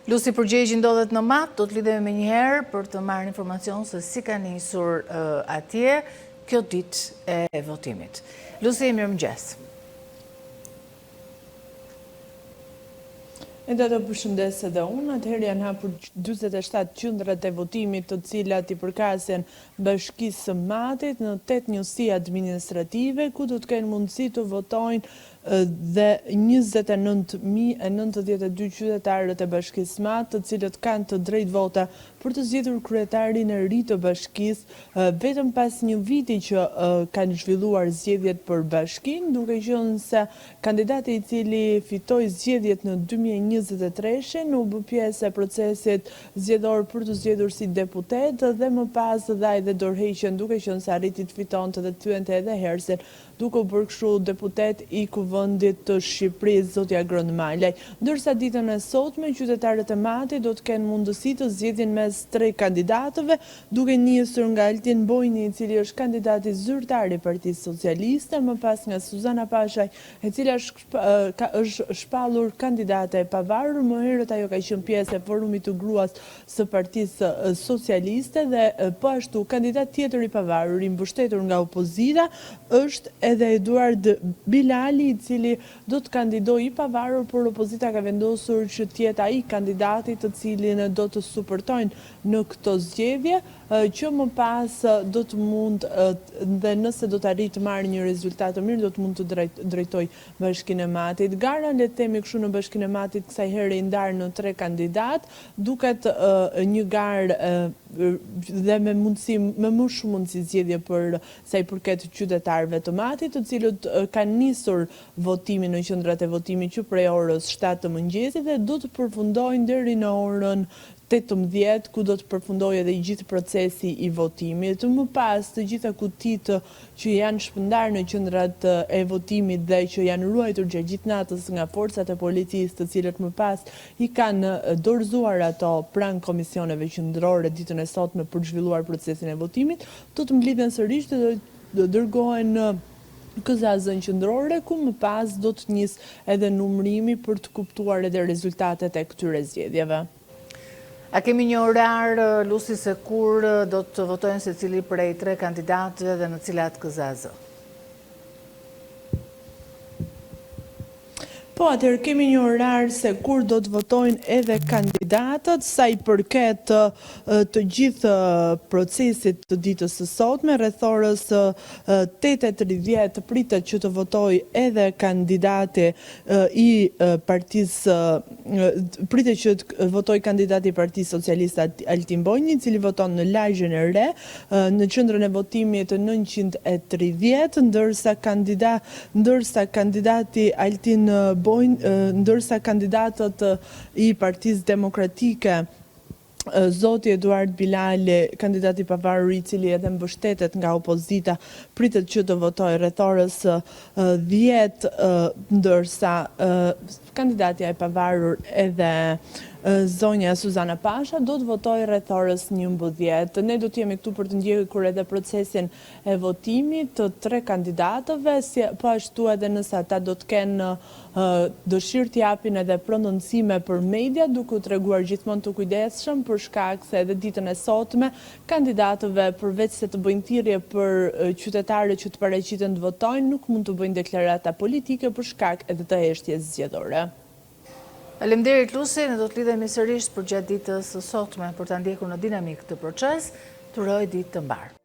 Lusi përgjegji ndodhet në Mat, do të lidhemi me njëherë për të marrë informacion se si ka nisur atje kjo ditë e votimit. Lusi, mirëmëngjes. E do të përshëndes edhe unë, atëherë janë hapur 47 qendrat e votimit të cilat i përkasin Bashkisë së Matit në 8 njësi administrative, ku do të kenë mundësi të votojnë dhe 29.092 qytetarët e Bashkisë së Matit, të cilët kanë të drejtë vota për të zgjedhur kryetarin e ri të bashkisë, vetëm pas një viti që kanë zhvilluar zgjedhjet për bashkinë, duke qenë se kandidati i cili fitoi zgjedhjet në 2023 u bë pjesë e procesit zgjedhor për të zgjedhur si deputet dhe më pas dhaj dhe dorëheqjen, duke qenë se arriti të fitonte dhe të thyente edhe hersin, duke u bërë kështu deputet i Kuvendit të Shqipërisë, zotja Grënd Malaj. Ndërsa ditën e sotme, qytetarët e Matit do të kenë mundësi të zgjedhin mes 3 kandidatëve, duke nisur nga Altin Bojni, i cili është kandidati zyrtar i Partisë Socialiste, më pas nga Suzana Pashaj, e cila është shpallur kandidate e pavarur, më herët ajo ka qenë pjesë e forumit të gruas së Partisë Socialiste dhe po ashtu kandidat tjetër i pavarur, i mbështetur nga opozita, është edhe Eduard Bilali, i cili do të kandidojë i pavarur, por opozita ka vendosur që të jetë ai kandidati të cilin do të supportojnë në këto zgjedhje, që më pas do të mund, dhe nëse do të arrijë të marrë një rezultat të mirë, do të mund të drejtoj Bashkinë e Matit. Gara, le të themi kështu, në Bashkinë e Matit kësaj herë i ndarë në 3 kandidat, duket një garë dhe me më shumë mundësi zgjedhje për sa i përket qytetarëve të Matit, të cilët kanë nisur votimin në qendrat e votimit që prej orës 7 të mëngjesit dhe do të përfundojnë deri në orën 18, ku do të përfundojë edhe i gjithë procesi i votimit. Më pas të gjitha kutitë që janë shpërndarë në qendrat e votimit dhe që janë ruajtur gjatë gjithë natës nga forcat e policisë, të cilët më pas i kanë dorëzuar ato pranë komisioneve qendrore ditën e sotme për të zhvilluar procesin e votimit, do të mblidhen sërish dhe do dërgohen në KZ-n qendrore, ku më pas do të nis edhe numërimi për të kuptuar edhe rezultatet e këtyre zgjedhjeve. A kemi një orar, Lusi, se kur do të votojnë secili prej 3 kandidatëve dhe në cilat KZ? Po, atëherë kemi një orar se kur do të votojnë edhe kandidatët, sa i përket të gjithë procesit të ditës së sotme, rreth orës 8:30 pritet që të votojë edhe kandidati i Partisë, pritet që të votojë kandidati i Partisë Socialiste Altin Bojni, i cili voton në lagjen e re, në qendrën e votimit 930, ndërsa kandidati Altin ndërsa kandidatët i Partisë Demokratike, zoti Eduard Bilali, kandidati i pavarur, i cili edhe mbështetet nga opozita, pritet që të votojë rreth orës 10, ndërsa kandidatja e pavarur edhe zonja Suzana Pasha do të votojë rreth orës 11. Ne do të jemi këtu për të ndjekur edhe procesin e votimit të 3 kandidatëve, po ashtu edhe nëse ata do të kenë dëshirë të japin edhe prononcime për media, duke u treguar gjithmonë të kujdesshëm për shkak se edhe ditën e sotme kandidatëve, përveç se të bëjnë thirrje për qytetarët që të paraqiten të votojnë, nuk mund të bëjnë deklarata politike për shkak edhe të heshtjes zgjedhore. Faleminderit, Lusi, ne do të lidhemi sërish për gjatë ditës së sotme për ta ndjekur në dinamik këtë proces. Të uroj ditë të mbarë.